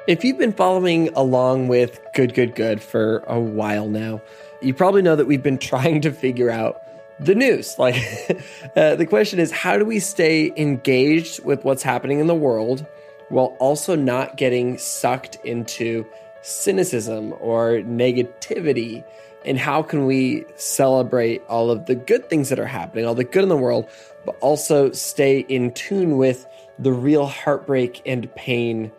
If you've been following along with Good for a while now, you probably know that we've been trying to figure out the news. The question is, how do we stay engaged with what's happening in the world while also not getting sucked into cynicism or negativity? And how can we celebrate all of the good things that are happening, all the good in the world, but also stay in tune with the real heartbreak and pain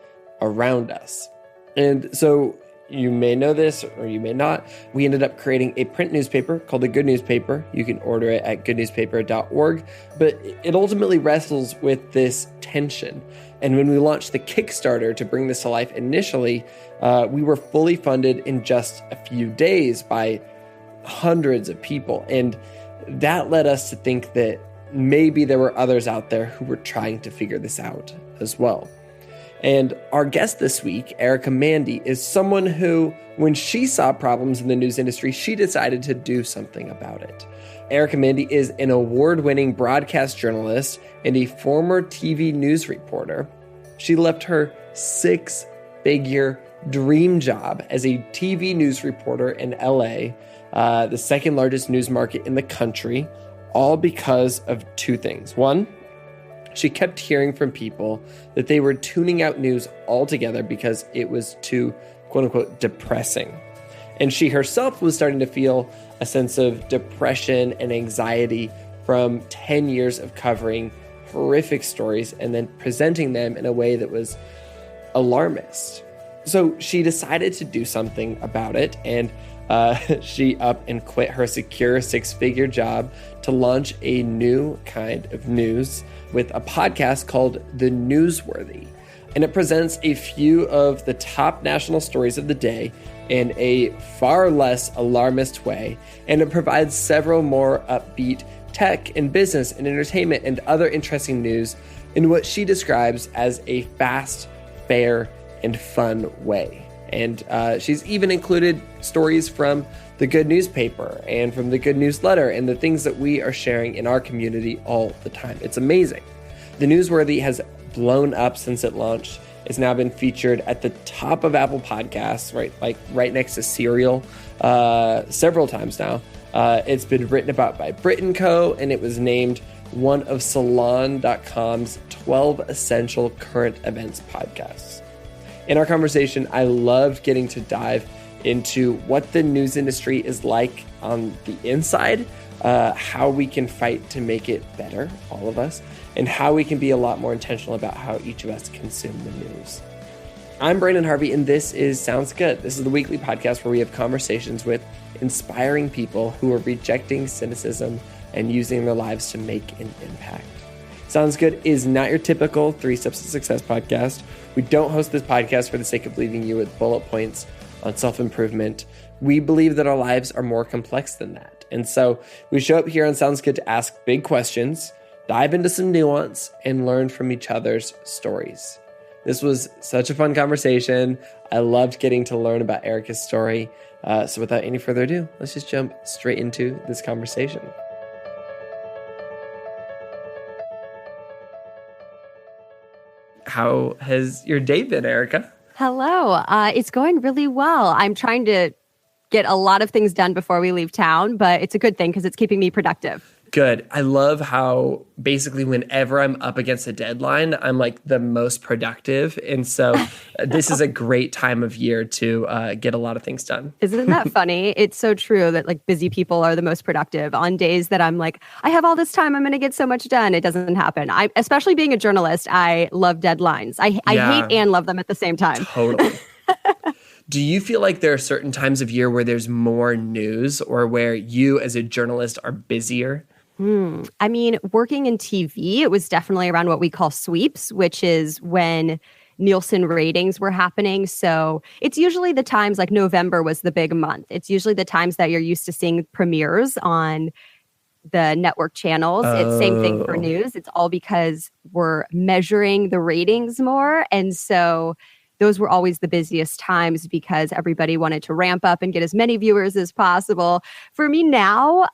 around us? And so you may know this or you may not. We ended up creating a print newspaper called the Good Newspaper. You can order it at goodnewspaper.org, but it ultimately wrestles with this tension. And when we launched the Kickstarter to bring this to life initially, we were fully funded in just a few days by hundreds of people. And that led us to think that maybe there were others out there who were trying to figure this out as well. And our guest this week, Erica Mandy, is someone who, when she saw problems in the news industry, she decided to do something about it. Erica Mandy is an award-winning broadcast journalist and a former TV news reporter. She left her six-figure dream job as a TV news reporter in LA, the second largest news market in the country, all because of two things. One, she kept hearing from people that they were tuning out news altogether because it was too, quote unquote, depressing. And she herself was starting to feel a sense of depression and anxiety from 10 years of covering horrific stories and then presenting them in a way that was alarmist. So she decided to do something about it, and she up and quit her secure six-figure job to launch a new kind of news with a podcast called The Newsworthy. And it presents a few of the top national stories of the day in a far less alarmist way. And it provides several more upbeat tech and business and entertainment and other interesting news in what she describes as a fast, fair, and fun way. And she's even included stories from the Good Newspaper and from the Good Newsletter and the things that we are sharing in our community all the time. It's amazing. The Newsworthy has blown up since it launched. It's now been featured at the top of Apple Podcasts, right next to Serial, several times now. It's been written about by Brit & Co., and it was named one of Salon.com's 12 essential current events podcasts. In our conversation, I loved getting to dive into what the news industry is like on the inside, how we can fight to make it better, all of us, and how we can be a lot more intentional about how each of us consume the news. I'm Brandon Harvey, and this is Sounds Good. This is the weekly podcast where we have conversations with inspiring people who are rejecting cynicism and using their lives to make an impact. Sounds Good is not your typical 3 Steps to Success podcast. We don't host this podcast for the sake of leaving you with bullet points on self-improvement. We believe that our lives are more complex than that. And so we show up here on Sounds Good to ask big questions, dive into some nuance, and learn from each other's stories. This was such a fun conversation. I loved getting to learn about Erica's story. So without any further ado, let's just jump straight into this conversation. How has your day been, Erica? Hello. It's going really well. I'm trying to get a lot of things done before we leave town, but it's a good thing because it's keeping me productive. Good. I love how basically whenever I'm up against a deadline, I'm like the most productive. And so this is a great time of year to get a lot of things done. Isn't that funny? It's so true that like busy people are the most productive. On days that I'm like, I have all this time, I'm going to get so much done. It doesn't happen. Especially being a journalist, I love deadlines. I hate and love them at the same time. Totally. Do you feel like there are certain times of year where there's more news or where you as a journalist are busier? I mean, working in TV, it was definitely around what we call sweeps, which is when Nielsen ratings were happening. So it's usually the times like November was the big month. It's usually the times that you're used to seeing premieres on the network channels. It's same thing for news. It's all because we're measuring the ratings more. And so those were always the busiest times because everybody wanted to ramp up and get as many viewers as possible. For me now,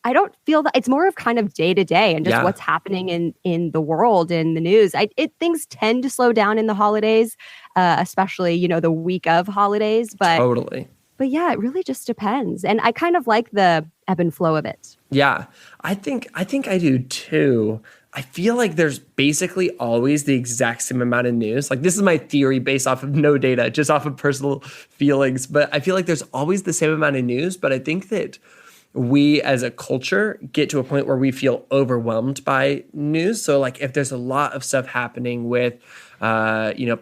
I don't feel that. It's more of kind of day to day and just Yeah, what's happening in the world, in the news. Things tend to slow down in the holidays, especially, the week of holidays. totally. But yeah, it really just depends. And I kind of like the ebb and flow of it. Yeah, I think I do too. I feel like there's basically always the exact same amount of news. Like this is my theory based off of no data, just off of personal feelings, but I feel like there's always the same amount of news, but I think that we as a culture get to a point where we feel overwhelmed by news. So like if there's a lot of stuff happening with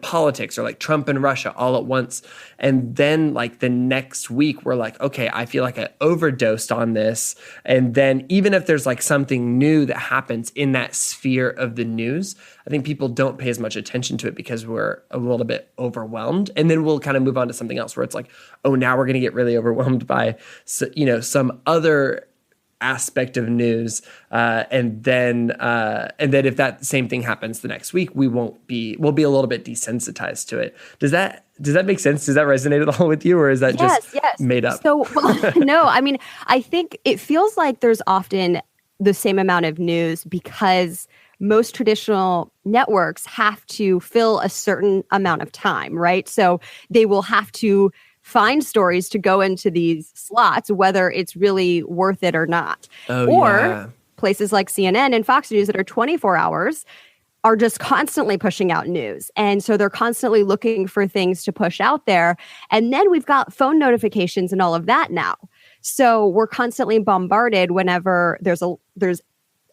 politics or like Trump and Russia all at once. And then like the next week, we're like, okay, I feel like I overdosed on this. And then even if there's like something new that happens in that sphere of the news, I think people don't pay as much attention to it because we're a little bit overwhelmed. And then we'll kind of move on to something else where it's like, oh, now we're going to get really overwhelmed by, some other aspect of news, and then if that same thing happens the next week, we'll be a little bit desensitized to it. Does that make sense? Does that resonate at all with you, or is that just made up? So no, I mean, I think it feels like there's often the same amount of news because most traditional networks have to fill a certain amount of time, right? So they will have to find stories to go into these slots, whether it's really worth it or not. Places like CNN and Fox News that are 24 hours are just constantly pushing out news. And so they're constantly looking for things to push out there. And then we've got phone notifications and all of that now. So we're constantly bombarded whenever there's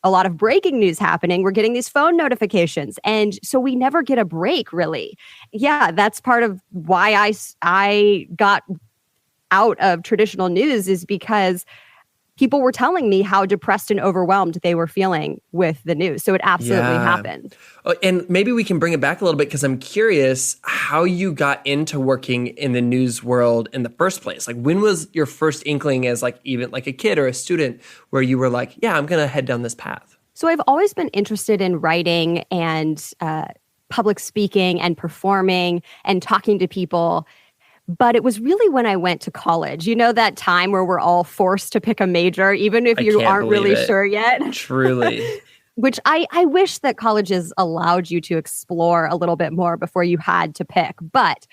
a lot of breaking news happening. We're getting these phone notifications. And so we never get a break, really. Yeah, that's part of why I got out of traditional news, is because people were telling me how depressed and overwhelmed they were feeling with the news. So it absolutely happened. Oh, and maybe we can bring it back a little bit, because I'm curious how you got into working in the news world in the first place. Like, when was your first inkling as like even like a kid or a student where you were like, yeah, I'm going to head down this path? So I've always been interested in writing and public speaking and performing and talking to people. But it was really when I went to college, that time where we're all forced to pick a major, even if you aren't really sure yet. Truly. Which I wish that colleges allowed you to explore a little bit more before you had to pick. But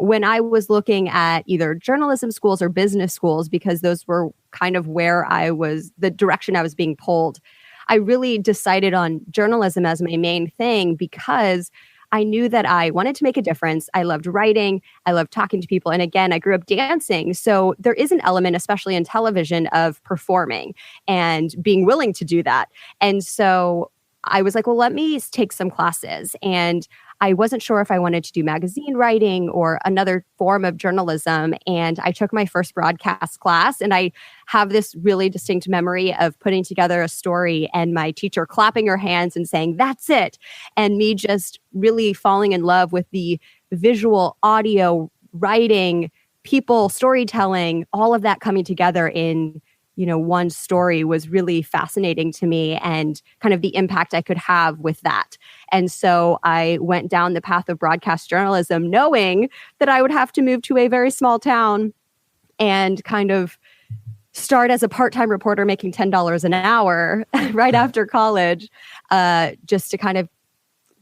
when I was looking at either journalism schools or business schools, because those were kind of where the direction I was being pulled, I really decided on journalism as my main thing, because I knew that I wanted to make a difference. I loved writing. I loved talking to people. And again, I grew up dancing. So there is an element, especially in television, of performing and being willing to do that. And so I was like, well, let me take some classes. And I wasn't sure if I wanted to do magazine writing or another form of journalism. And I took my first broadcast class, and I have this really distinct memory of putting together a story and my teacher clapping her hands and saying, "That's it." And me just really falling in love with the visual, audio, writing, people, storytelling, all of that coming together in one story was really fascinating to me, and kind of the impact I could have with that. And so I went down the path of broadcast journalism, knowing that I would have to move to a very small town and kind of start as a part-time reporter making $10 an hour right after college, just to kind of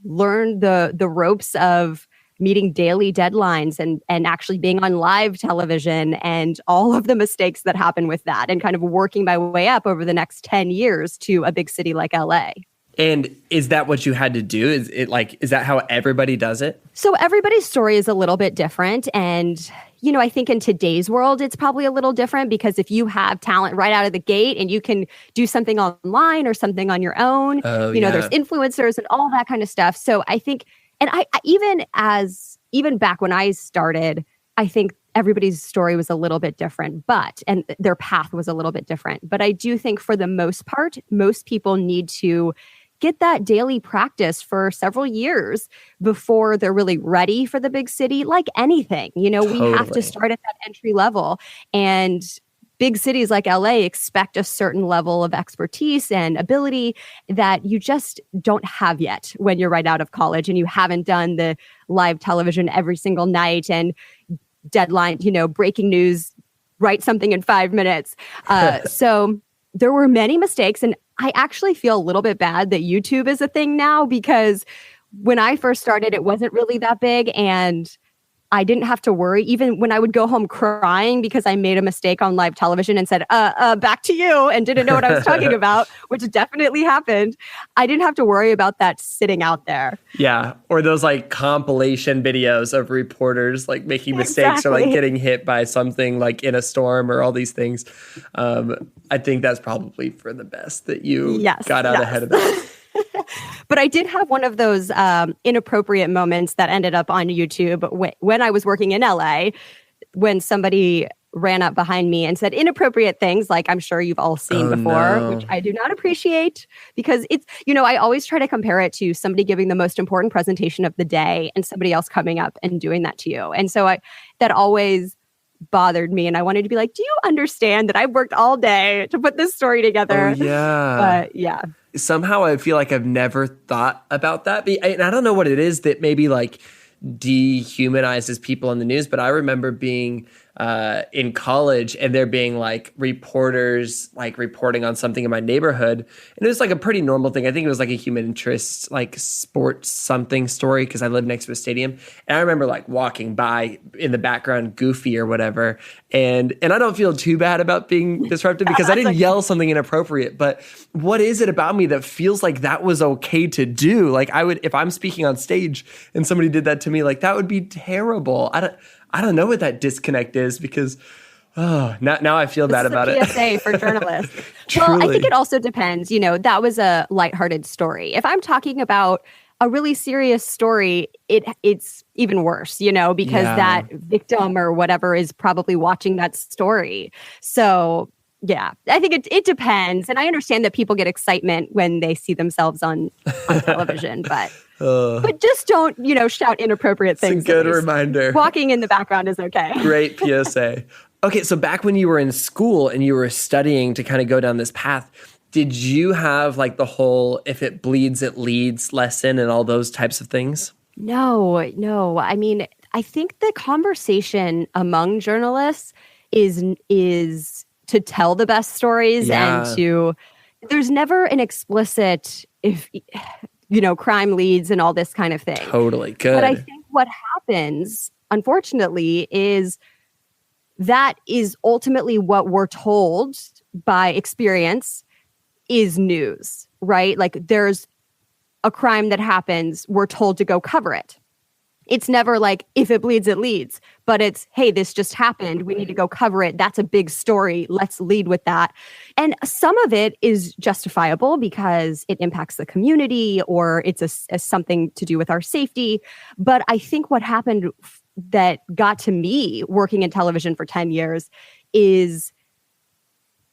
learn the ropes of meeting daily deadlines and actually being on live television and all of the mistakes that happen with that, and kind of working my way up over the next 10 years to a big city like LA. And is that what you had to do? Is that how everybody does it? So everybody's story is a little bit different. And, I think in today's world, it's probably a little different, because if you have talent right out of the gate and you can do something online or something on your own, there's influencers and all that kind of stuff. So I think, and I even back when I started, I think everybody's story was a little bit different, and their path was a little bit different. But I do think for the most part, most people need to get that daily practice for several years before they're really ready for the big city. Like anything, Totally. We have to start at that entry level, and big cities like LA expect a certain level of expertise and ability that you just don't have yet when you're right out of college and you haven't done the live television every single night and deadline, breaking news, write something in 5 minutes. So there were many mistakes. And I actually feel a little bit bad that YouTube is a thing now, because when I first started, it wasn't really that big. And I didn't have to worry, even when I would go home crying because I made a mistake on live television and said, back to you, and didn't know what I was talking about, which definitely happened. I didn't have to worry about that sitting out there. Yeah. Or those like compilation videos of reporters like making mistakes or like getting hit by something like in a storm or all these things. I think that's probably for the best that you got out ahead of that. But I did have one of those inappropriate moments that ended up on YouTube when I was working in LA, when somebody ran up behind me and said inappropriate things like I'm sure you've all seen before, which I do not appreciate, because it's, I always try to compare it to somebody giving the most important presentation of the day and somebody else coming up and doing that to you. And so that always bothered me, and I wanted to be like, do you understand that I've worked all day to put this story together? Oh, yeah. But yeah. Somehow I feel like I've never thought about that. And I don't know what it is that maybe like dehumanizes people in the news, but I remember being in college and there being like reporters like reporting on something in my neighborhood. And it was like a pretty normal thing. I think it was like a human interest, like sports something story, because I live next to a stadium. And I remember like walking by in the background, Goofy or whatever. And I don't feel too bad about being disruptive because I didn't yell something inappropriate. But what is it about me that feels like that was okay to do? Like I would, if I'm speaking on stage and somebody did that to me, like that would be terrible. I don't know what that disconnect is, because now I feel bad about it. PSA for journalists. Well, I think it also depends. That was a lighthearted story. If I'm talking about a really serious story, it's even worse, because that victim or whatever is probably watching that story. So yeah, I think it depends. And I understand that people get excitement when they see themselves on television, but just don't, shout inappropriate things. It's a good reminder. Walking in the background is okay. Great PSA. Okay, so back when you were in school and you were studying to kind of go down this path, did you have like the whole if it bleeds, it leads lesson and all those types of things? No. I mean, I think the conversation among journalists is to tell the best stories and there's never an explicit crime leads and all this kind of thing. Totally. Good. But I think what happens, unfortunately, is that is ultimately what we're told by experience is news, right? Like there's a crime that happens, we're told to go cover it. It's never like, if it bleeds, it leads. But it's, hey, this just happened. We need to go cover it. That's a big story. Let's lead with that. And some of it is justifiable because it impacts the community or it's a something to do with our safety. But I think what happened that got to me working in television for 10 years is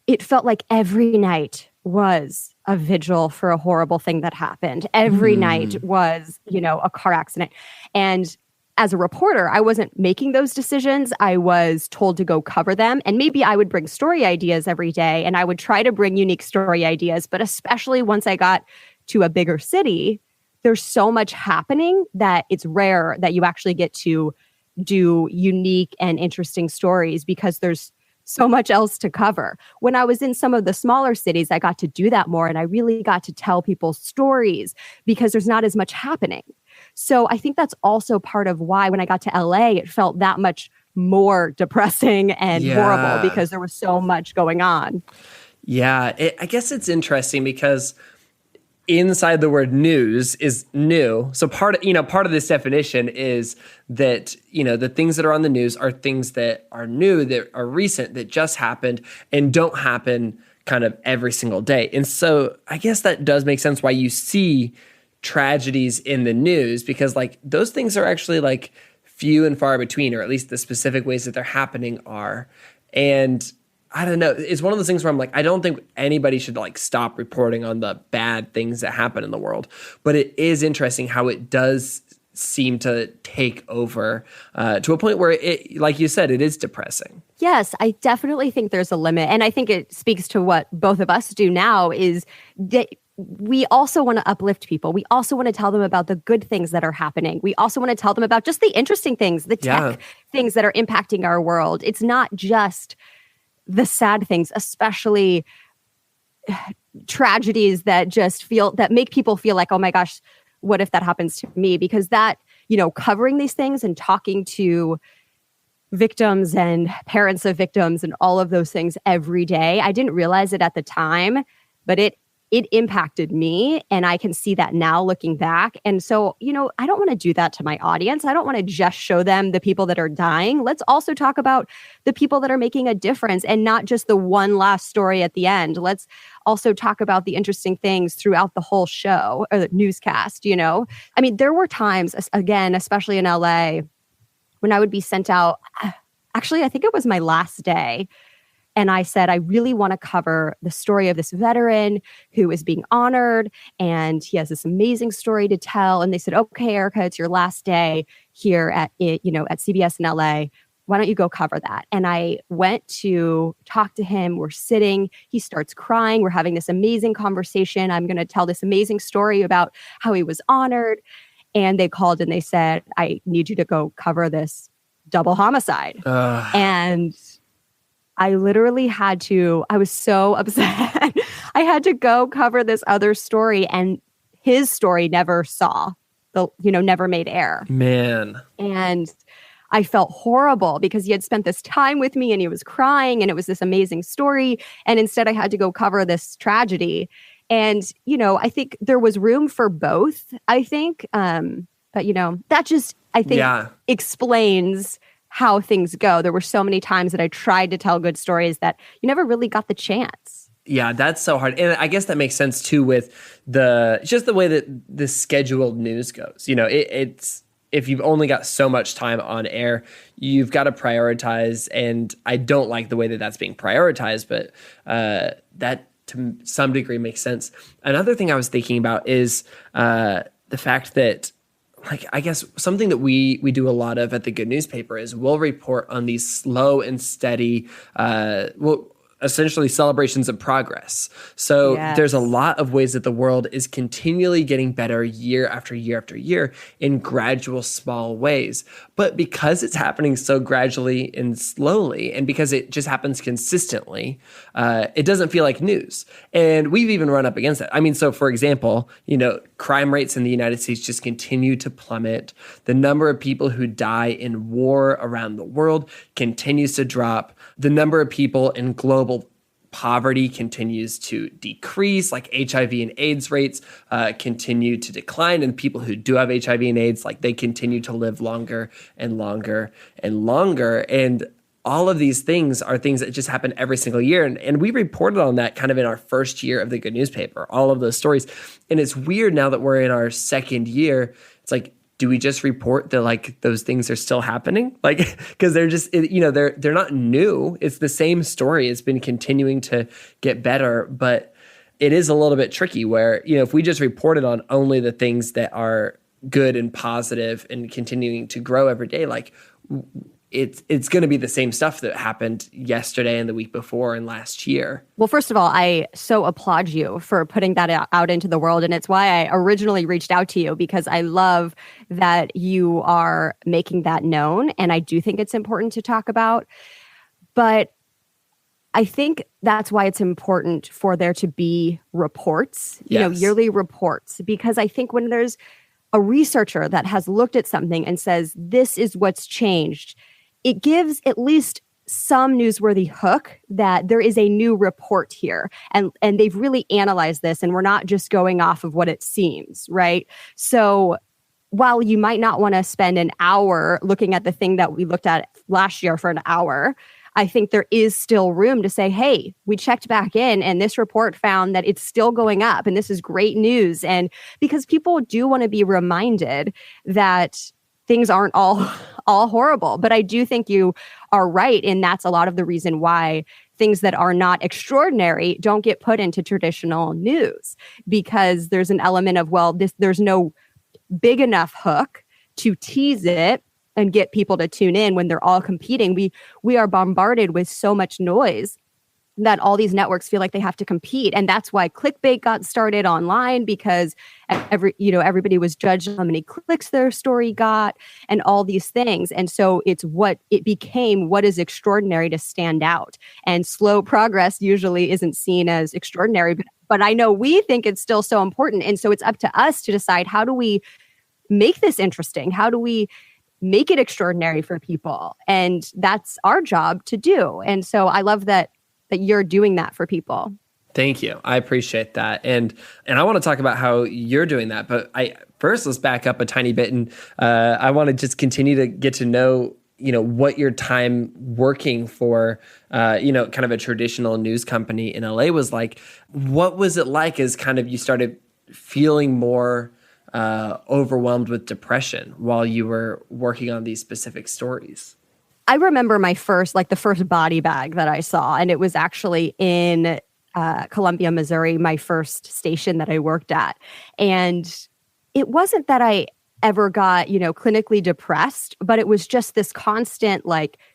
it felt like every night was a vigil for a horrible thing that happened. Every night was, a car accident. And as a reporter, I wasn't making those decisions. I was told to go cover them. And maybe I would bring story ideas every day and I would try to bring unique story ideas. But especially once I got to a bigger city, there's so much happening that it's rare that you actually get to do unique and interesting stories because there's so much else to cover. When I was in some of the smaller cities, I got to do that more and I really got to tell people stories because there's not as much happening. So I think that's also part of why when I got to LA, it felt that much more depressing and horrible because there was so much going on. Yeah, I guess it's interesting because inside the word news is new. So part of this definition is that, the things that are on the news are things that are new, that are recent, that just happened and don't happen kind of every single day. And so I guess that does make sense why you see tragedies in the news, because like those things are actually like few and far between, or at least the specific ways that they're happening are. And I don't know. It's one of those things where I'm like, I don't think anybody should like stop reporting on the bad things that happen in the world. But it is interesting how it does seem to take over to a point where it, like you said, it is depressing. Yes, I definitely think there's a limit. And I think it speaks to what both of us do now is that we also want to uplift people. We also want to tell them about the good things that are happening. We also want to tell them about just the interesting things, the tech things that are impacting our world. It's not just the sad things, especially tragedies that that make people feel like, oh my gosh, what if that happens to me? Because that, covering these things and talking to victims and parents of victims and all of those things every day, I didn't realize it at the time, but it impacted me, and I can see that now looking back. And so, I don't want to do that to my audience. I don't want to just show them the people that are dying. Let's also talk about the people that are making a difference, and not just the one last story at the end. Let's also talk about the interesting things throughout the whole show or the newscast. I mean, there were times, again, especially in LA, when I would be sent out. Actually, I think it was my last day. And I said, I really want to cover the story of this veteran who is being honored, and he has this amazing story to tell. And they said, okay, Erica, it's your last day here at CBS in LA. Why don't you go cover that? And I went to talk to him. We're sitting. He starts crying. We're having this amazing conversation. I'm going to tell this amazing story about how he was honored. And they called and they said, I need you to go cover this double homicide. And I literally I was so upset. I had to go cover this other story, and his story never never made air. Man. And I felt horrible because he had spent this time with me and he was crying and it was this amazing story. And instead I had to go cover this tragedy. And, I think there was room for both, I think. But, that just, I think, explains how things go. There were so many times that I tried to tell good stories that you never really got the chance. Yeah, that's so hard. And I guess that makes sense too with just the way that the scheduled news goes. It's if you've only got so much time on air, you've got to prioritize. And I don't like the way that that's being prioritized, but that to some degree makes sense. Another thing I was thinking about is the fact that, I guess something that we do a lot of at the Good Newspaper is we'll report on these slow and steady, essentially celebrations of progress. So there's a lot of ways that the world is continually getting better year after year after year in gradual, small ways. But because it's happening so gradually and slowly, and because it just happens consistently, it doesn't feel like news. And we've even run up against that. I mean, so for example, crime rates in the United States just continue to plummet. The number of people who die in war around the world continues to drop. The number of people in global poverty continues to decrease, like HIV and AIDS rates continue to decline. And people who do have HIV and AIDS, they continue to live longer and longer and longer. And all of these things are things that just happen every single year. And we reported on that kind of in our first year of the Good Newspaper, all of those stories. And it's weird now that we're in our second year. It's like, do we just report that those things are still happening? Because they're just, they're not new. It's the same story. It's been continuing to get better, but it is a little bit tricky where, if we just reported on only the things that are good and positive and continuing to grow every day, it's going to be the same stuff that happened yesterday and the week before and last year. Well, first of all, I so applaud you for putting that out into the world. And it's why I originally reached out to you, because I love that you are making that known. And I do think it's important to talk about. But I think that's why it's important for there to be reports, yearly reports, because I think when there's a researcher that has looked at something and says, this is what's changed, it gives at least some newsworthy hook that there is a new report here. And they've really analyzed this, and we're not just going off of what it seems, right? So while you might not want to spend an hour looking at the thing that we looked at last year for an hour, I think there is still room to say, hey, we checked back in and this report found that it's still going up and this is great news. And because people do want to be reminded that things aren't all horrible. But I do think you are right. And that's a lot of the reason why things that are not extraordinary don't get put into traditional news, because there's an element of, there's no big enough hook to tease it and get people to tune in when they're all competing. We are bombarded with so much noise that all these networks feel like they have to compete. And that's why clickbait got started online, because everybody was judged on how many clicks their story got and all these things. And so it became what is extraordinary to stand out. And slow progress usually isn't seen as extraordinary, but I know we think it's still so important. And so it's up to us to decide, how do we make this interesting? How do we make it extraordinary for people? And that's our job to do. And so I love that you're doing that for people. Thank you. I appreciate that. And I want to talk about how you're doing that. But first, let's back up a tiny bit. And I want to just continue to get to know, what your time working for, kind of a traditional news company in LA was like. What was it like as kind of you started feeling more overwhelmed with depression while you were working on these specific stories? I remember the first body bag that I saw, and it was actually in Columbia, Missouri, my first station that I worked at. And it wasn't that I ever got, clinically depressed, but it was just this constant,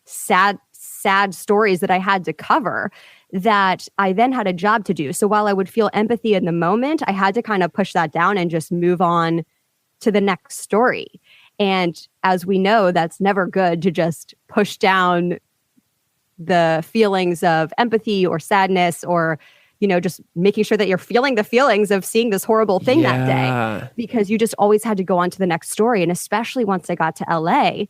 sad stories that I had to cover that I then had a job to do. So while I would feel empathy in the moment, I had to kind of push that down and just move on to the next story. And as we know, that's never good to just push down the feelings of empathy or sadness, or, just making sure that you're feeling the feelings of seeing this horrible thing that day, because you just always had to go on to the next story. And especially once I got to LA,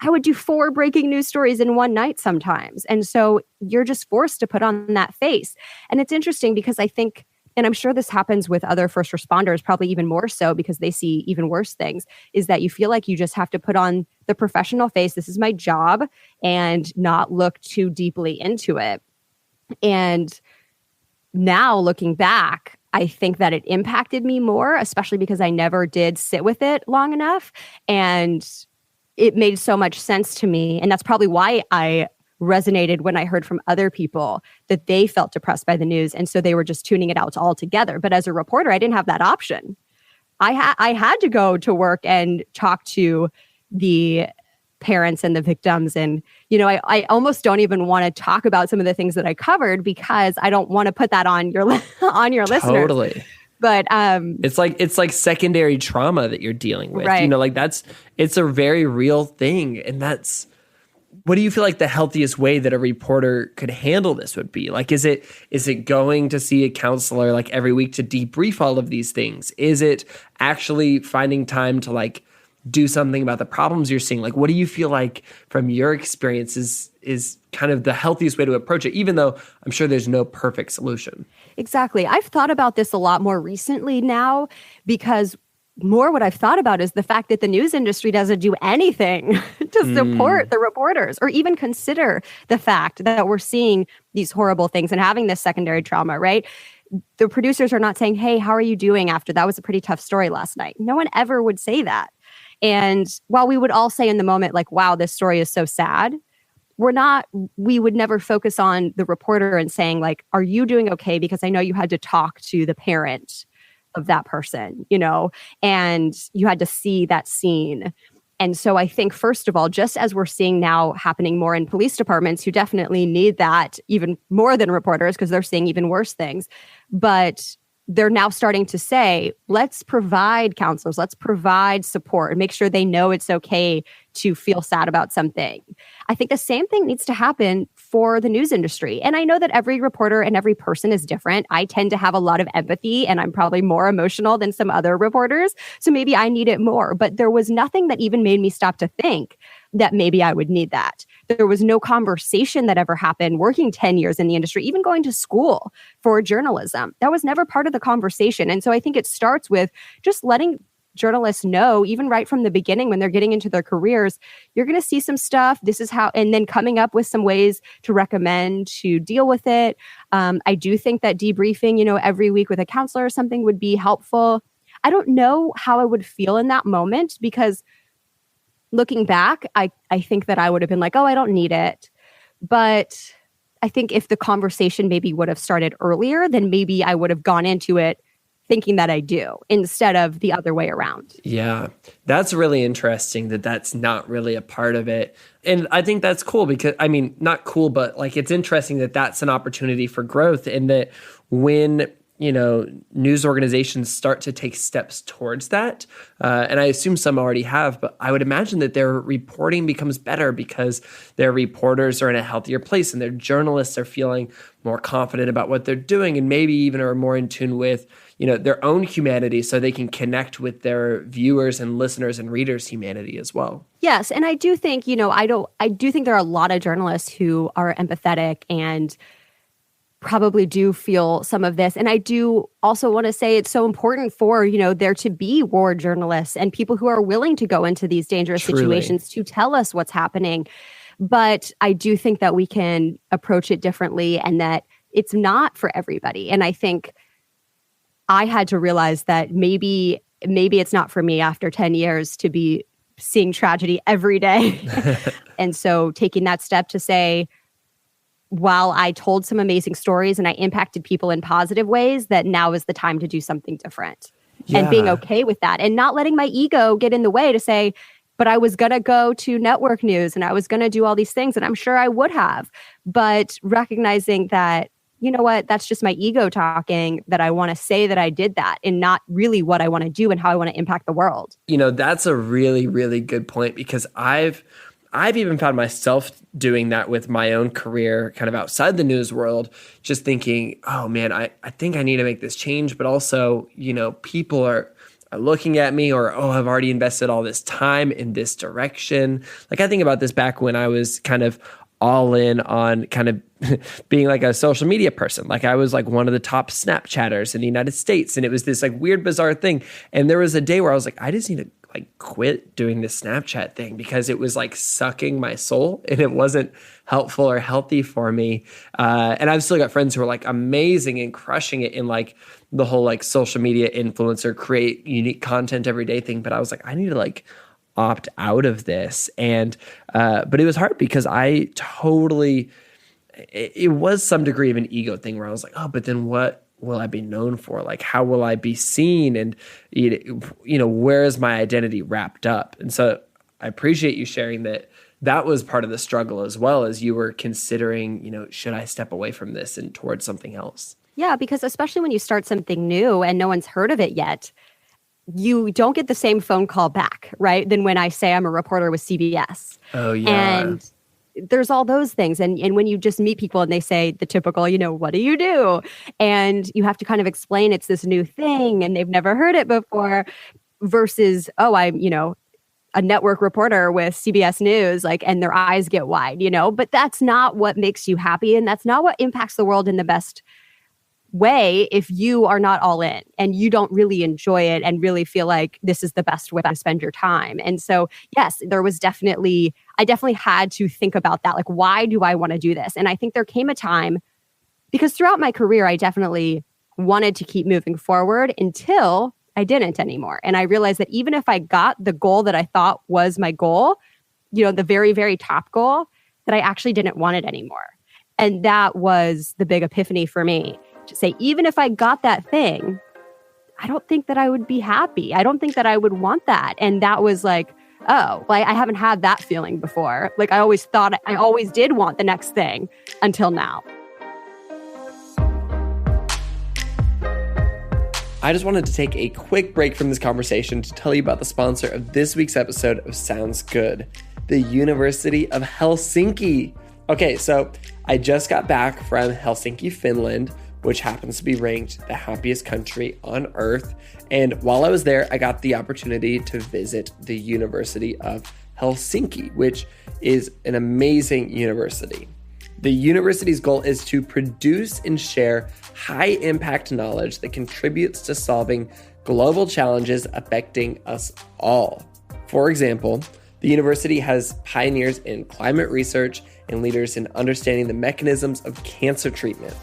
I would do 4 breaking news stories in one night sometimes. And so you're just forced to put on that face. And it's interesting because I think, and I'm sure this happens with other first responders, probably even more so because they see even worse things, is that you feel like you just have to put on the professional face. This is my job, and not look too deeply into it. And now looking back, I think that it impacted me more, especially because I never did sit with it long enough. And it made so much sense to me. And that's probably why I resonated when I heard from other people that they felt depressed by the news. And so they were just tuning it out altogether. But as a reporter, I didn't have that option. I had to go to work and talk to the parents and the victims. And, I almost don't even want to talk about some of the things that I covered because I don't want to put that on your listeners. Totally. But it's like secondary trauma that you're dealing with. Right. It's a very real thing. And what do you feel like the healthiest way that a reporter could handle this would be? Like, is it going to see a counselor like every week to debrief all of these things? Is it actually finding time to do something about the problems you're seeing? Like, what do you feel like from your experiences is kind of the healthiest way to approach it, even though I'm sure there's no perfect solution? Exactly. I've thought about this a lot more recently now, because what I've thought about is the fact that the news industry doesn't do anything to support the reporters, or even consider the fact that we're seeing these horrible things and having this secondary trauma, right? The producers are not saying, hey, how are you doing after that was a pretty tough story last night? No one ever would say that. And while we would all say in the moment, wow, this story is so sad, we would never focus on the reporter and saying, are you doing okay? Because I know you had to talk to the parent of that person, and you had to see that scene. And so I think, first of all, just as we're seeing now happening more in police departments, who definitely need that even more than reporters because they're seeing even worse things, but they're now starting to say, let's provide counselors, let's provide support and make sure they know it's okay to feel sad about something. I think the same thing needs to happen for the news industry. And I know that every reporter and every person is different. I tend to have a lot of empathy, and I'm probably more emotional than some other reporters. So maybe I need it more. But there was nothing that even made me stop to think that maybe I would need that. There was no conversation that ever happened working 10 years in the industry, even going to school for journalism. That was never part of the conversation. And so I think it starts with just letting journalists know, even right from the beginning when they're getting into their careers, you're going to see some stuff. This is how, and then coming up with some ways to recommend to deal with it. I do think that debriefing, every week with a counselor or something would be helpful. I don't know how I would feel in that moment, because looking back, I think that I would have been like, oh, I don't need it. But I think if the conversation maybe would have started earlier, then maybe I would have gone into it thinking that I do instead of the other way around. Yeah, that's really interesting that that's not really a part of it. And I think that's cool because, I mean, not cool, but like it's interesting that that's an opportunity for growth and that when, news organizations start to take steps towards that, and I assume some already have, but I would imagine that their reporting becomes better because their reporters are in a healthier place and their journalists are feeling more confident about what they're doing and maybe even are more in tune with their own humanity so they can connect with their viewers and listeners and readers' humanity as well. Yes. And I do think, I do think there are a lot of journalists who are empathetic and probably do feel some of this. And I do also want to say it's so important for, there to be war journalists and people who are willing to go into these dangerous situations to tell us what's happening. But I do think that we can approach it differently and that it's not for everybody. And I think I had to realize that maybe it's not for me after 10 years to be seeing tragedy every day. And so taking that step to say, while I told some amazing stories and I impacted people in positive ways, that now is the time to do something different. Yeah. And being okay with that and not letting my ego get in the way to say, but I was going to go to network news and I was going to do all these things and I'm sure I would have. But recognizing that, you know what, that's just my ego talking, that I want to say that I did that and not really what I want to do and how I want to impact the world. That's a really, really good point because I've even found myself doing that with my own career kind of outside the news world, just thinking, oh man, I think I need to make this change. But also, people are looking at me or, oh, I've already invested all this time in this direction. Like I think about this back when I was kind of all in on kind of being like a social media person. Like I was like one of the top Snapchatters in the United States. And it was this like weird, bizarre thing. And there was a day where I was like, I just need to like quit doing this Snapchat thing because it was like sucking my soul and it wasn't helpful or healthy for me. And I've still got friends who are like amazing and crushing it in like the whole like social media influencer, create unique content every day thing. But I was like, I need to like opt out of this. And, but it was hard because I totally, it was some degree of an ego thing where I was like, oh, but then what will I be known for? Like, how will I be seen? And, where is my identity wrapped up? And so I appreciate you sharing that was part of the struggle as well as you were considering, should I step away from this and towards something else? Yeah, because especially when you start something new and no one's heard of it yet, you don't get the same phone call back, right? Than when I say I'm a reporter with CBS. Oh, yeah. And there's all those things. And when you just meet people and they say the typical, what do you do? And you have to kind of explain it's this new thing and they've never heard it before versus, oh, I'm, a network reporter with CBS News, and their eyes get wide, but that's not what makes you happy. And that's not what impacts the world in the best way if you are not all in and you don't really enjoy it and really feel like this is the best way to spend your time. And so, yes, I definitely had to think about that. Like, why do I want to do this? And I think there came a time because throughout my career, I definitely wanted to keep moving forward until I didn't anymore. And I realized that even if I got the goal that I thought was my goal, the very, very top goal, that I actually didn't want it anymore. And that was the big epiphany for me. To say, even if I got that thing, I don't think that I would be happy. I don't think that I would want that. And that was like, oh, well, I haven't had that feeling before. Like I always did want the next thing until now. I just wanted to take a quick break from this conversation to tell you about the sponsor of this week's episode of Sounds Good, the University of Helsinki. Okay, so I just got back from Helsinki, Finland, which happens to be ranked the happiest country on earth. And while I was there, I got the opportunity to visit the University of Helsinki, which is an amazing university. The university's goal is to produce and share high-impact knowledge that contributes to solving global challenges affecting us all. For example, the university has pioneers in climate research and leaders in understanding the mechanisms of cancer treatment.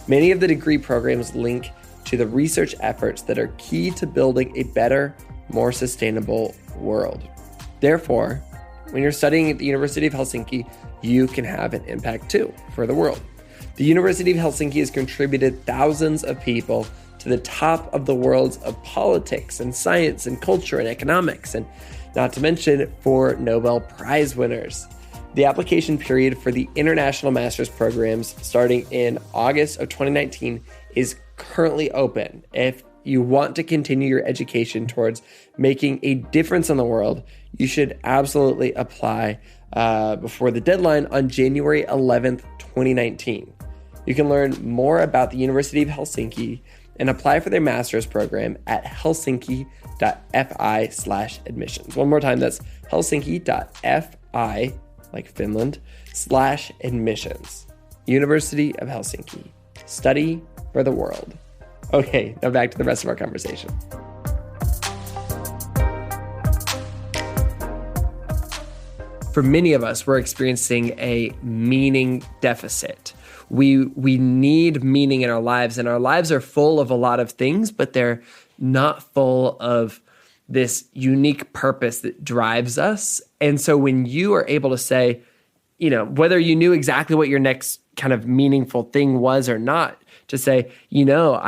Many of the degree programs link to the research efforts that are key to building a better, more sustainable world. Therefore, when you're studying at the University of Helsinki, you can have an impact too for the world. The University of Helsinki has contributed thousands of people to to the top of the worlds of politics and science and culture and economics, and not to mention for Nobel Prize winners. The application period for the international master's programs starting in August of 2019 is currently open. If you want to continue your education towards making a difference in the world, you should absolutely apply before the deadline on January 11th, 2019. You can learn more about the University of Helsinki and apply for their master's program at helsinki.fi/admissions. One more time, that's helsinki.fi, like Finland, /admissions. University of Helsinki. Study for the world. Okay, now back to the rest of our conversation. For many of us, we're experiencing a meaning deficit. We need meaning in our lives, and our lives are full of a lot of things, but they're not full of this unique purpose that drives us. And so when you are able to say, you know, whether you knew exactly what your next kind of meaningful thing was or not, to say, you know,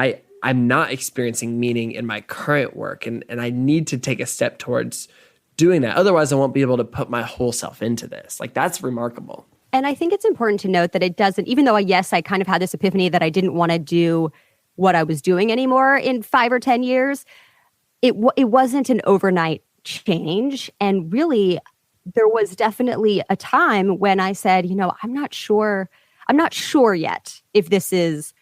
I'm not experiencing meaning in my current work, and I need to take a step towards doing that. Otherwise, I won't be able to put my whole self into this. Like, that's remarkable. And I think it's important to note that it doesn't, even though yes, I kind of had this epiphany that I didn't want to do what I was doing anymore in 5 or 10 years, it wasn't an overnight change. And really, there was definitely a time when I said, you know, I'm not sure yet if this is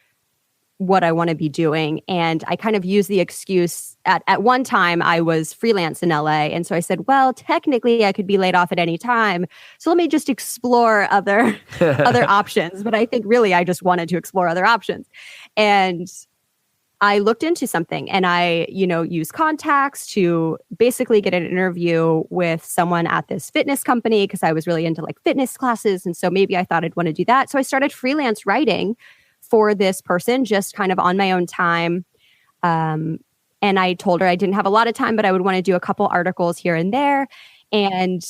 what I want to be doing. And I kind of used the excuse at one time I was freelance in LA. And so I said, well, technically I could be laid off at any time. So let me just explore other options. But I think really I just wanted to explore other options. And I looked into something, and I, used contacts to basically get an interview with someone at this fitness company because I was really into like fitness classes. And so maybe I thought I'd want to do that. So I started freelance writing for this person, just kind of on my own time. And I told her I didn't have a lot of time, but I would want to do a couple articles here and there. And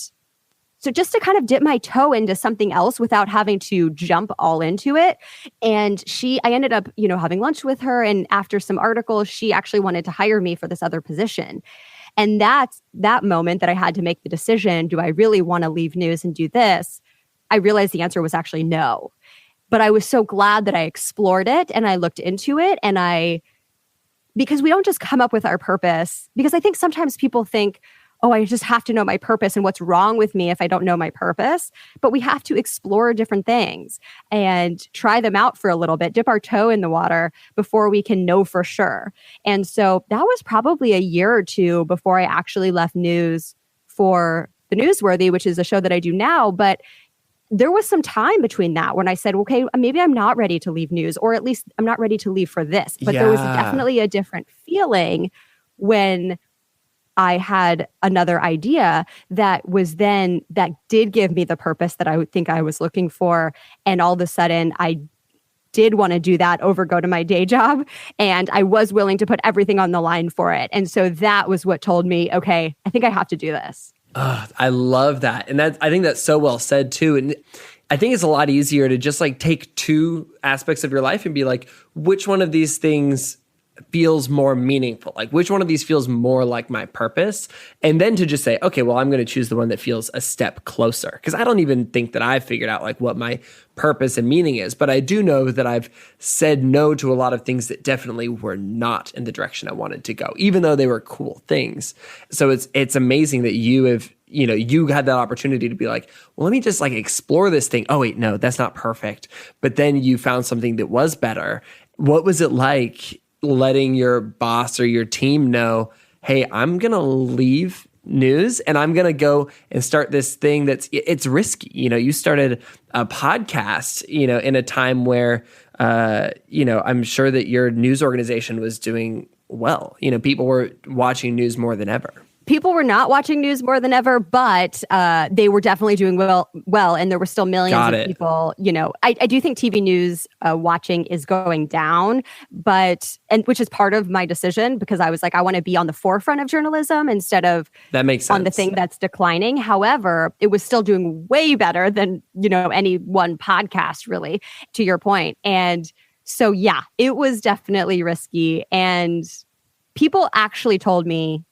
so just to kind of dip my toe into something else without having to jump all into it. And I ended up, having lunch with her. And after some articles, she actually wanted to hire me for this other position. And that's that moment that I had to make the decision, do I really want to leave news and do this? I realized the answer was actually no. But I was so glad that I explored it and I looked into it, because we don't just come up with our purpose, because I think sometimes people think, oh, I just have to know my purpose and what's wrong with me if I don't know my purpose. But we have to explore different things and try them out for a little bit, dip our toe in the water before we can know for sure. And so that was probably a year or two before I actually left news for The Newsworthy, which is a show that I do now. But there was some time between that when I said, okay, maybe I'm not ready to leave news, or at least I'm not ready to leave for this. But there was definitely a different feeling when I had another idea that did give me the purpose that I would think I was looking for. And all of a sudden I did want to do that over go to my day job. And I was willing to put everything on the line for it. And so that was what told me, okay, I think I have to do this. I love that. And I think that's so well said too. And I think it's a lot easier to just like take two aspects of your life and be like, which one of these things feels more meaningful? Like, which one of these feels more like my purpose? And then to just say, okay, well, I'm going to choose the one that feels a step closer. Because I don't even think that I've figured out like what my purpose and meaning is. But I do know that I've said no to a lot of things that definitely were not in the direction I wanted to go, even though they were cool things. So it's amazing that you have, you had that opportunity to be like, well, let me just like explore this thing. Oh, wait, no, that's not perfect. But then you found something that was better. What was it like letting your boss or your team know, hey, I'm going to leave news and I'm going to go and start this thing it's risky. You started a podcast, in a time where, I'm sure that your news organization was doing well. People were watching news more than ever. People were not watching news more than ever, but they were definitely doing well, and there were still millions of people. I do think TV news watching is going down, which is part of my decision, because I was like, I want to be on the forefront of journalism instead of that makes sense. On the thing that's declining. However, it was still doing way better than any one podcast, really, to your point. And So yeah, it was definitely risky. And people actually told me,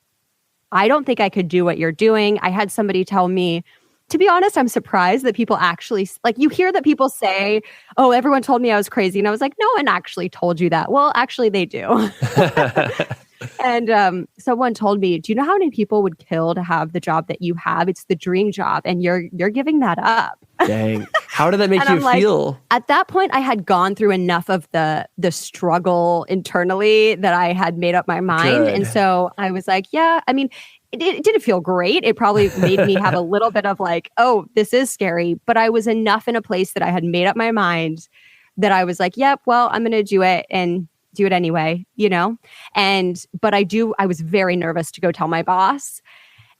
I don't think I could do what you're doing. I had somebody tell me, to be honest, I'm surprised that people actually, like, you hear that people say, oh, everyone told me I was crazy. And I was like, no one actually told you that. Well, actually, they do. And someone told me, do you know how many people would kill to have the job that you have? It's the dream job, and you're giving that up. Dang. How did that make you like, feel? At that point, I had gone through enough of the struggle internally that I had made up my mind. Good. And so I was like, yeah, I mean, it didn't feel great. It probably made me have a little bit of like, oh, this is scary. But I was enough in a place that I had made up my mind that I was like, yep, well, I'm going to do it and do it anyway, you know? But I was very nervous to go tell my boss.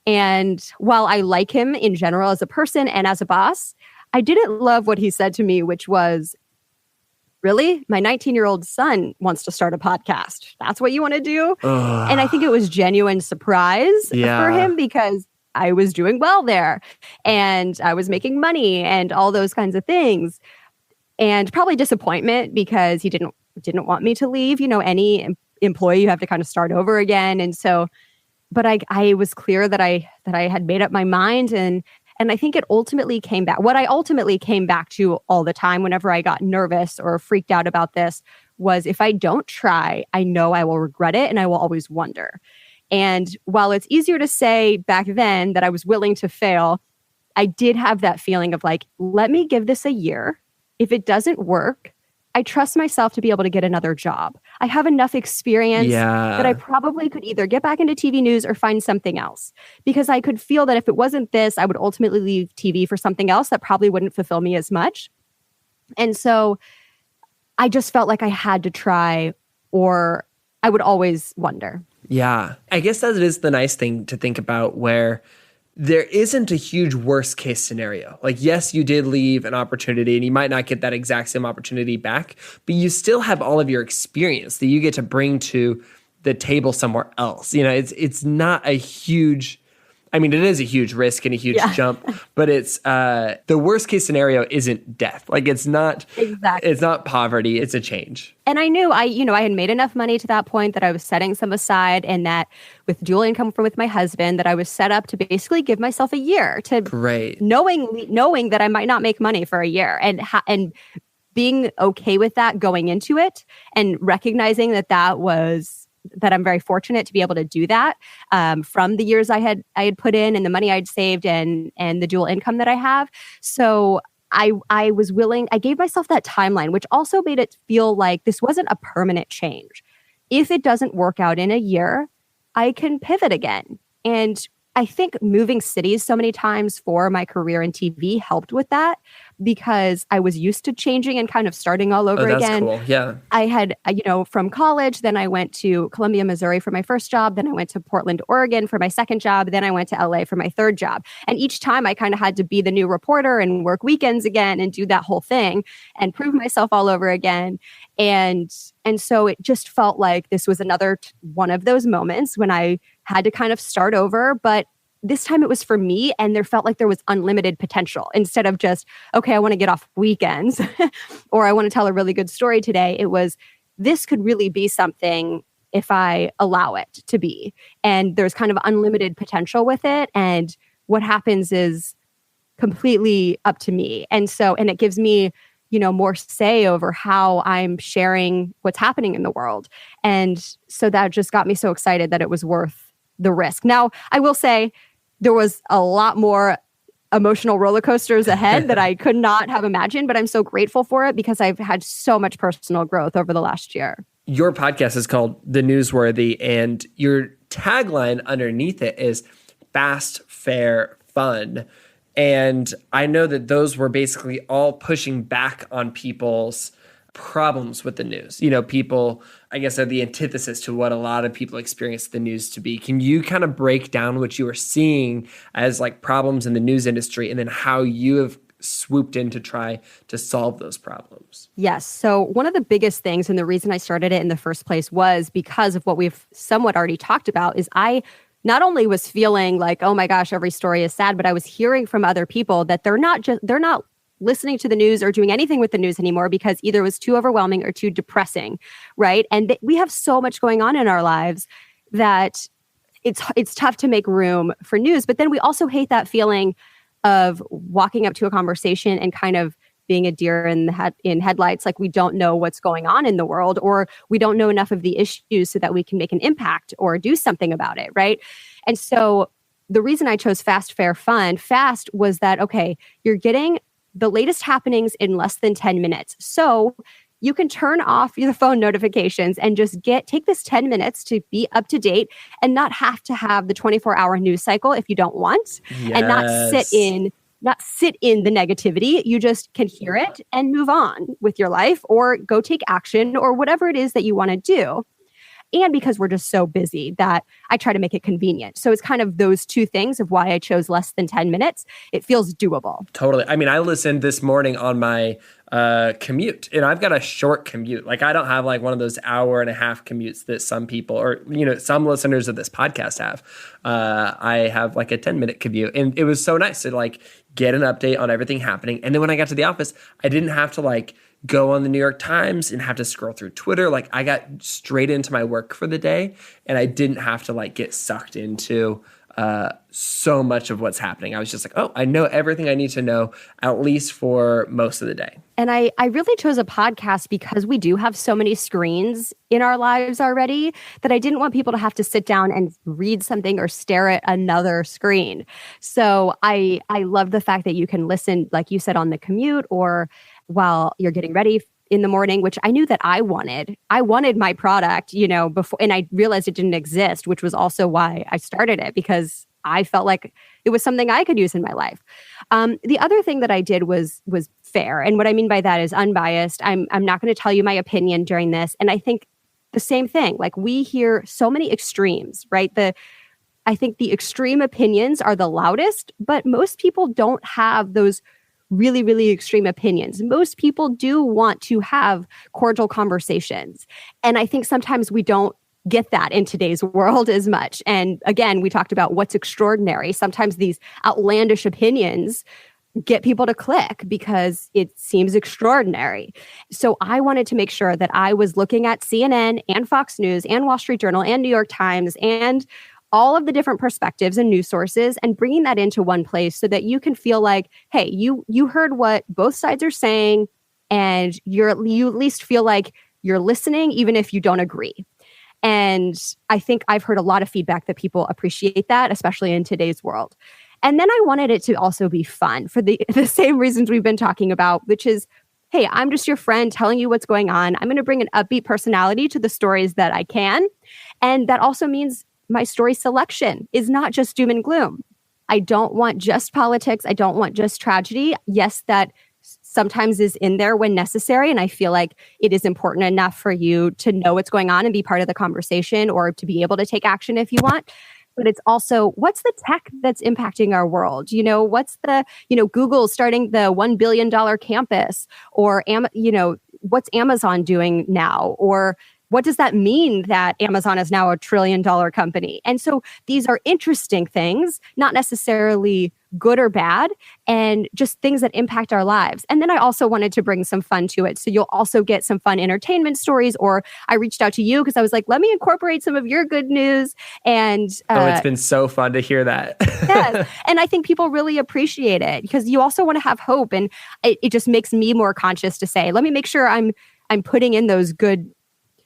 And while I like him in general as a person and as a boss, I didn't love what he said to me, which was, really? My 19-year-old son wants to start a podcast. That's what you want to do? Ugh. And I think it was genuine surprise for him because I was doing well there and I was making money and all those kinds of things. And probably disappointment because he didn't want me to leave. You know, any employee, you have to kind of start over again. And so, but I was clear that I had made up my mind. And I think it ultimately came back. What I ultimately came back to all the time whenever I got nervous or freaked out about this was, if I don't try, I know I will regret it and I will always wonder. And while it's easier to say back then that I was willing to fail, I did have that feeling of like, let me give this a year. If it doesn't work, I trust myself to be able to get another job. I have enough experience that I probably could either get back into TV news or find something else. Because I could feel that if it wasn't this, I would ultimately leave TV for something else that probably wouldn't fulfill me as much. And so I just felt like I had to try, or I would always wonder. Yeah. I guess that is the nice thing to think about, where there isn't a huge worst case scenario. Like, yes, you did leave an opportunity and you might not get that exact same opportunity back, but you still have all of your experience that you get to bring to the table somewhere else. You know, it's not a huge, I mean, it is a huge risk and a huge jump, but it's the worst case scenario isn't death. Like, it's not poverty, it's a change. And I knew I had made enough money to that point that I was setting some aside, and that with dual income from with my husband, that I was set up to basically give myself a year to knowing that I might not make money for a year, and being okay with that going into it, and recognizing that I'm very fortunate to be able to do that from the years I had put in and the money I'd saved and the dual income that I have. So I was willing, I gave myself that timeline, which also made it feel like this wasn't a permanent change. If it doesn't work out in a year, I can pivot again. And I think moving cities so many times for my career in TV helped with that, because I was used to changing and kind of starting all over again. Cool. Yeah. I had, from college, then I went to Columbia, Missouri for my first job. Then I went to Portland, Oregon for my second job. Then I went to LA for my third job. And each time I kind of had to be the new reporter and work weekends again and do that whole thing and prove myself all over again. And so it just felt like this was another one of those moments when I had to kind of start over. But this time it was for me, and there felt like there was unlimited potential. Instead of just, okay, I want to get off weekends or I want to tell a really good story today, it was, this could really be something if I allow it to be. And there's kind of unlimited potential with it. And what happens is completely up to me. And it gives me, more say over how I'm sharing what's happening in the world. And so that just got me so excited that it was worth the risk. Now, I will say there was a lot more emotional roller coasters ahead that I could not have imagined, but I'm so grateful for it because I've had so much personal growth over the last year. Your podcast is called The Newsworthy, and your tagline underneath it is fast, fair, fun. And I know that those were basically all pushing back on people's problems with the news. People, I guess, are the antithesis to what a lot of people experience the news to be. Can you kind of break down what you are seeing as like problems in the news industry, and then how you have swooped in to try to solve those problems? Yes. So one of the biggest things, and the reason I started it in the first place, was because of what we've somewhat already talked about, is I not only was feeling like, oh my gosh, every story is sad, but I was hearing from other people that they're not listening to the news or doing anything with the news anymore because either it was too overwhelming or too depressing, right? And we have so much going on in our lives that it's tough to make room for news. But then we also hate that feeling of walking up to a conversation and kind of being a deer in headlights, like we don't know what's going on in the world, or we don't know enough of the issues so that we can make an impact or do something about it, right? And so the reason I chose Fast, Fair, Fun, fast was that, okay, you're getting the latest happenings in less than 10 minutes. So you can turn off your phone notifications and just take this 10 minutes to be up to date and not have to have the 24-hour news cycle if you don't want, and not sit in the negativity. You just can hear it and move on with your life or go take action or whatever it is that you want to do. And because we're just so busy that I try to make it convenient. So it's kind of those two things of why I chose less than 10 minutes. It feels doable. Totally. I mean, I listened this morning on my commute, and I've got a short commute. Like, I don't have like one of those hour and a half commutes that some people or, some listeners of this podcast have. I have like a 10-minute commute, and it was so nice to like get an update on everything happening. And then when I got to the office, I didn't have to like go on the New York Times and have to scroll through Twitter. Like, I got straight into my work for the day, and I didn't have to like get sucked into so much of what's happening. I was just like, oh, I know everything I need to know, at least for most of the day. And I really chose a podcast because we do have so many screens in our lives already that I didn't want people to have to sit down and read something or stare at another screen. So I love the fact that you can listen, like you said, on the commute or while you're getting ready in the morning, which I knew that I wanted. I wanted my product, before, and I realized it didn't exist, which was also why I started it, because I felt like it was something I could use in my life. The other thing that I did was fair. And what I mean by that is unbiased. I'm not going to tell you my opinion during this. And I think the same thing, like we hear so many extremes, right? I think the extreme opinions are the loudest, but most people don't have those really, really extreme opinions. Most people do want to have cordial conversations. And I think sometimes we don't get that in today's world as much. And again, we talked about what's extraordinary. Sometimes these outlandish opinions get people to click because it seems extraordinary. So I wanted to make sure that I was looking at CNN and Fox News and Wall Street Journal and New York Times and all of the different perspectives and news sources and bringing that into one place so that you can feel like, hey, you heard what both sides are saying, and you at least feel like you're listening, even if you don't agree. And I think I've heard a lot of feedback that people appreciate that, especially in today's world. And then I wanted it to also be fun for the same reasons we've been talking about, which is, hey, I'm just your friend telling you what's going on. I'm going to bring an upbeat personality to the stories that I can. And that also means my story selection is not just doom and gloom. I don't want just politics. I don't want just tragedy. Yes, that sometimes is in there when necessary. And I feel like it is important enough for you to know what's going on and be part of the conversation or to be able to take action if you want. But it's also, what's the tech that's impacting our world? What's the, Google starting the $1 billion campus, or, what's Amazon doing now? Or what does that mean that Amazon is now a $1 trillion company? And so these are interesting things, not necessarily good or bad, and just things that impact our lives. And then I also wanted to bring some fun to it. So you'll also get some fun entertainment stories, or I reached out to you because I was like, let me incorporate some of your good news. And it's been so fun to hear that. Yes. And I think people really appreciate it because you also want to have hope. And it just makes me more conscious to say, let me make sure I'm putting in those good,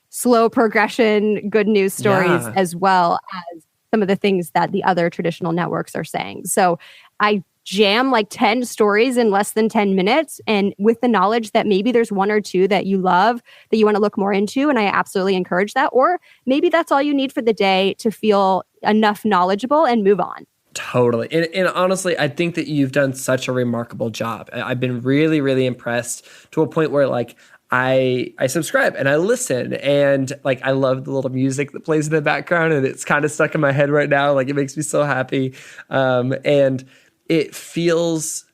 slow progression, good news stories, as well as some of the things that the other traditional networks are saying. So I jam like 10 stories in less than 10 minutes, and with the knowledge that maybe there's one or two that you love that you want to look more into. And I absolutely encourage that. Or maybe that's all you need for the day to feel enough knowledgeable and move on. Totally. And honestly, I think that you've done such a remarkable job. I've been really, really impressed to a point where like I subscribe and I listen, and like I love the little music that plays in the background, and it's kind of stuck in my head right now. Like it makes me so happy. And it feels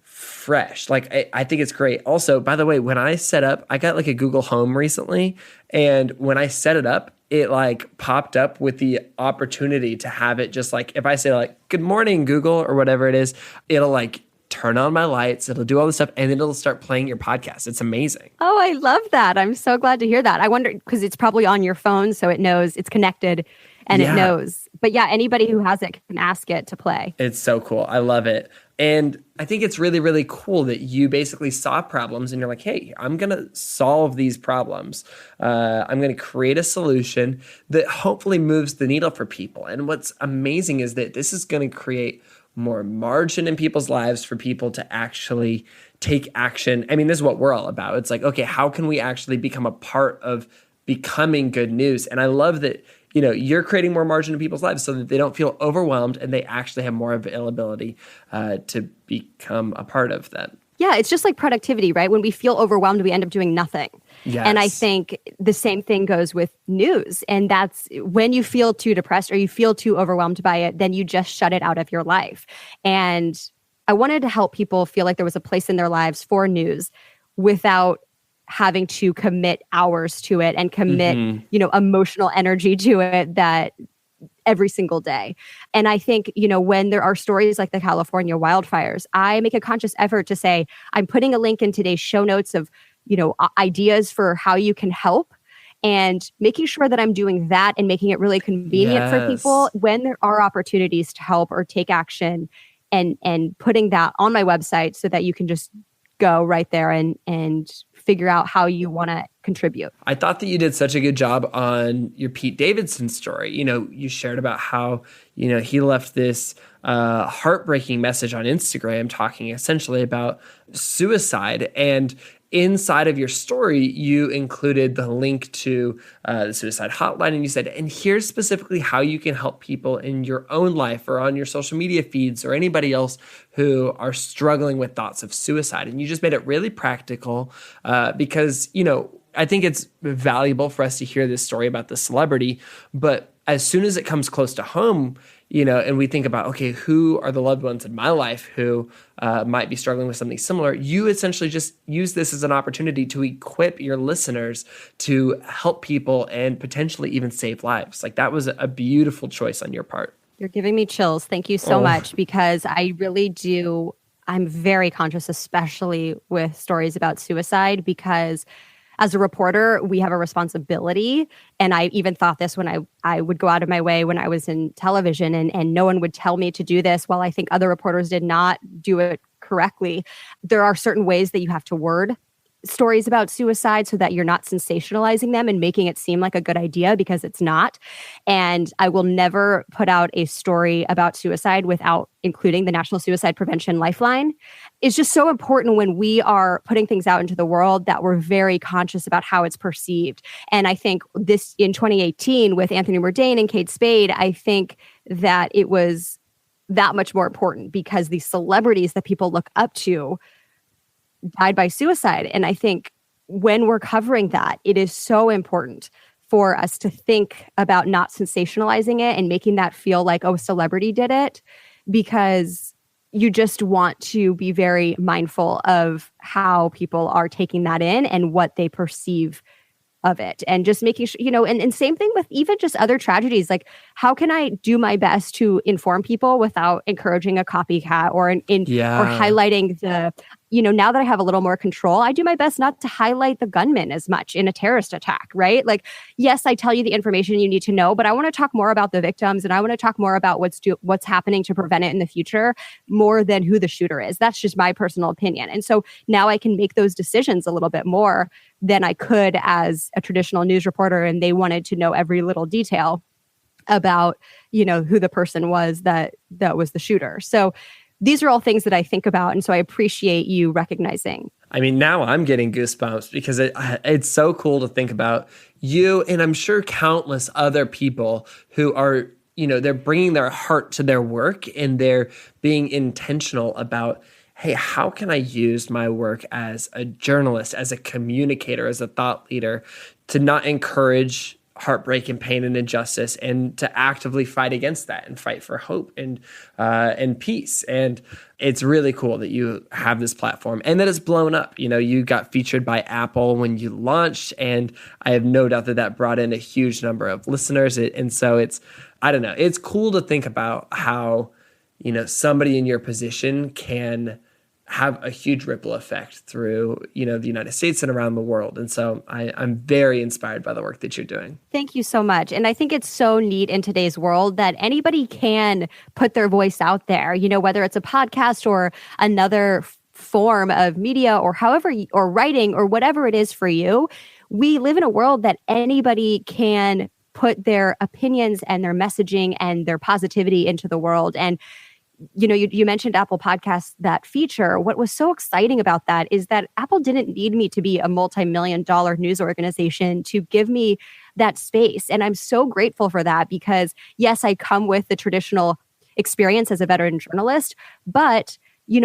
fresh. Like I think it's great. Also, by the way, when I set up, I got like a Google Home recently, and when I set it up, it like popped up with the opportunity to have it just like, if I say like, good morning, Google, or whatever it is, it'll like turn on my lights, it'll do all this stuff, and then it'll start playing your podcast. It's amazing. Oh, I love that. I'm so glad to hear that. I wonder, because it's probably on your phone, so it knows it's connected and it knows. But yeah, anybody who has it can ask it to play. It's so cool. I love it. And I think it's really, really cool that you basically saw problems and you're like, hey, I'm going to solve these problems. I'm going to create a solution that hopefully moves the needle for people. And what's amazing is that this is going to create more margin in people's lives for people to actually take action. I mean, this is what we're all about. It's like, okay, how can we actually become a part of becoming good news? And I love that, you're creating more margin in people's lives so that they don't feel overwhelmed and they actually have more availability to become a part of them. Yeah, it's just like productivity, right? When we feel overwhelmed, we end up doing nothing. Yes. And I think the same thing goes with news. And that's when you feel too depressed or you feel too overwhelmed by it, then you just shut it out of your life. And I wanted to help people feel like there was a place in their lives for news without having to commit hours to it and commit, emotional energy to it that every single day. And I think, when there are stories like the California wildfires, I make a conscious effort to say, I'm putting a link in today's show notes of, ideas for how you can help and making sure that I'm doing that and making it really convenient for people when there are opportunities to help or take action and putting that on my website so that you can just go right there and figure out how you want to contribute. I thought that you did such a good job on your Pete Davidson story. You shared about how, he left this heartbreaking message on Instagram talking essentially about suicide. And inside of your story, you included the link to the suicide hotline. And you said, and here's specifically how you can help people in your own life or on your social media feeds or anybody else who are struggling with thoughts of suicide. And you just made it really practical because, I think it's valuable for us to hear this story about the celebrity. But as soon as it comes close to home, and we think about, okay, who are the loved ones in my life who might be struggling with something similar, you essentially just use this as an opportunity to equip your listeners to help people and potentially even save lives. Like, that was a beautiful choice on your part. You're giving me chills. Thank you so much, because I really do. I'm very conscious, especially with stories about suicide, because as a reporter, we have a responsibility. And I even thought this when I would go out of my way when I was in television and no one would tell me to do this, while I think other reporters did not do it correctly. There are certain ways that you have to word stories about suicide so that you're not sensationalizing them and making it seem like a good idea, because it's not. And I will never put out a story about suicide without including the National Suicide Prevention Lifeline. It's just so important when we are putting things out into the world that we're very conscious about how it's perceived. And I think this in 2018 with Anthony Bourdain and Kate Spade, I think that it was that much more important because these celebrities that people look up to died by suicide. And I think when we're covering that, it is so important for us to think about not sensationalizing it and making that feel like, oh, a celebrity did it, because you just want to be very mindful of how people are taking that in and what they perceive of it, and just making sure, and same thing with even just other tragedies. Like, how can I do my best to inform people without encouraging a copycat or or highlighting the, now that I have a little more control, I do my best not to highlight the gunman as much in a terrorist attack, right? Like, yes, I tell you the information you need to know, but I want to talk more about the victims and I want to talk more about what's happening to prevent it in the future, more than who the shooter is. That's just my personal opinion. And so now I can make those decisions a little bit more than I could as a traditional news reporter, and they wanted to know every little detail about, who the person was that was the shooter. So these are all things that I think about. And so I appreciate you recognizing. I mean, now I'm getting goosebumps because it's so cool to think about you, and I'm sure countless other people who are, they're bringing their heart to their work and they're being intentional about, hey, how can I use my work as a journalist, as a communicator, as a thought leader to not encourage heartbreak and pain and injustice, and to actively fight against that and fight for hope and peace. And it's really cool that you have this platform and that it's blown up. You got featured by Apple when you launched, and I have no doubt that brought in a huge number of listeners. And so it's cool to think about how, somebody in your position can have a huge ripple effect through, the United States and around the world. And so I'm very inspired by the work that you're doing. Thank you so much. And I think it's so neat in today's world that anybody can put their voice out there, whether it's a podcast or another form of media or or writing or whatever it is for you. We live in a world that anybody can put their opinions and their messaging and their positivity into the world. And you mentioned Apple Podcasts, that feature. What was so exciting about that is that Apple didn't need me to be a multi-million-dollar news organization to give me that space. And I'm so grateful for that because, yes, I come with the traditional experience as a veteran journalist, but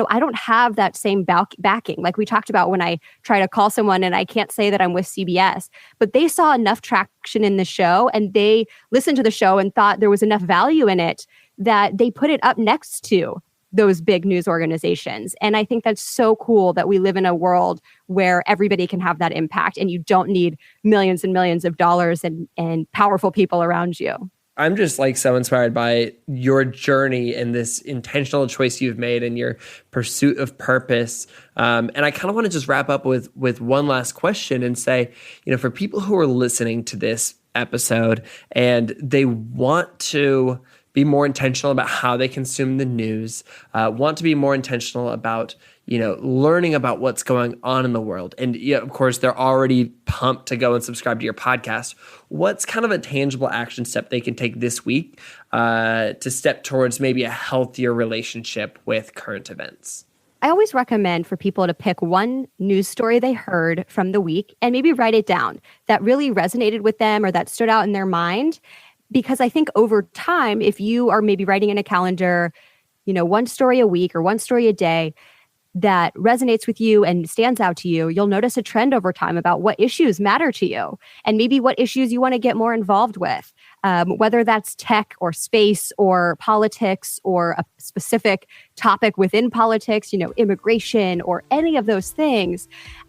I don't have that same backing. Like we talked about when I try to call someone and I can't say that I'm with CBS, but they saw enough traction in the show and they listened to the show and thought there was enough value in it that they put it up next to those big news organizations. And I think that's so cool that we live in a world where everybody can have that impact and you don't need millions and millions of dollars and powerful people around you. I'm just so inspired by your journey and this intentional choice you've made and your pursuit of purpose. And I kind of want to just wrap up with one last question and say, for people who are listening to this episode and they want to be more intentional about how they consume the news, want to be more intentional about, learning about what's going on in the world. And of course, they're already pumped to go and subscribe to your podcast. What's kind of a tangible action step they can take this week to step towards maybe a healthier relationship with current events? I always recommend for people to pick one news story they heard from the week and maybe write it down that really resonated with them or that stood out in their mind. Because I think over time, if you are maybe writing in a calendar, one story a week or one story a day that resonates with you and stands out to you, you'll notice a trend over time about what issues matter to you and maybe what issues you want to get more involved with, whether that's tech or space or politics or a specific topic within politics, immigration or any of those things.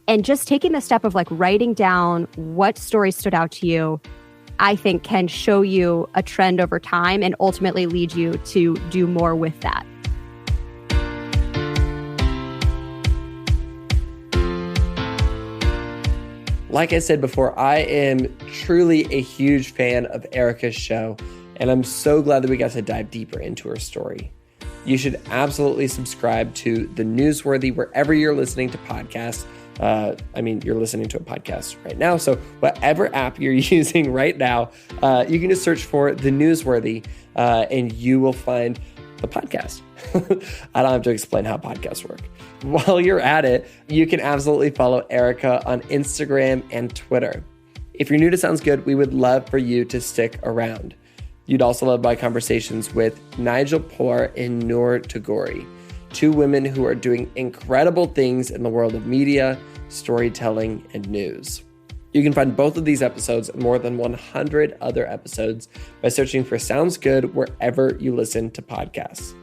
And just taking the step of writing down what stories stood out to you, I think can show you a trend over time and ultimately lead you to do more with that. Like I said before, I am truly a huge fan of Erica's show, and I'm so glad that we got to dive deeper into her story. You should absolutely subscribe to The Newsworthy wherever you're listening to podcasts. You're listening to a podcast right now, so whatever app you're using right now, you can just search for The Newsworthy, and you will find the podcast. I don't have to explain how podcasts work. While you're at it, you can absolutely follow Erica on Instagram and Twitter. If you're new to Sounds Good, we would love for you to stick around. You'd also love my conversations with Nigel Poor and Noor Tagori, two women who are doing incredible things in the world of media, storytelling, and news. You can find both of these episodes and more than 100 other episodes by searching for Sounds Good wherever you listen to podcasts.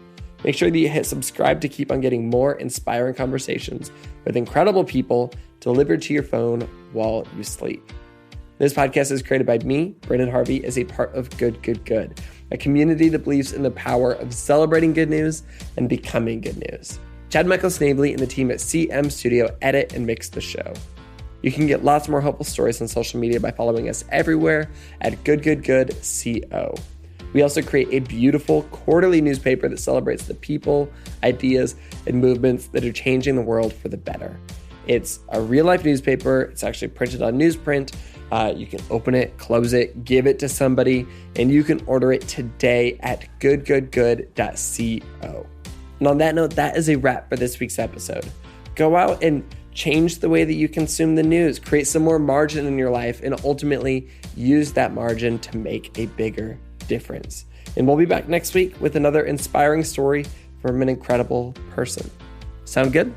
Make sure that you hit subscribe to keep on getting more inspiring conversations with incredible people delivered to your phone while you sleep. This podcast is created by me, Brendan Harvey, as a part of Good, Good, Good, a community that believes in the power of celebrating good news and becoming good news. Chad Michael Snavely and the team at CM Studio edit and mix the show. You can get lots more helpful stories on social media by following us everywhere at GoodGoodGoodCO. We also create a beautiful quarterly newspaper that celebrates the people, ideas, and movements that are changing the world for the better. It's a real-life newspaper. It's actually printed on newsprint. You can open it, close it, give it to somebody, and you can order it today at goodgoodgood.co. And on that note, that is a wrap for this week's episode. Go out and change the way that you consume the news, create some more margin in your life, and ultimately use that margin to make a bigger difference. And we'll be back next week with another inspiring story from an incredible person. Sound good?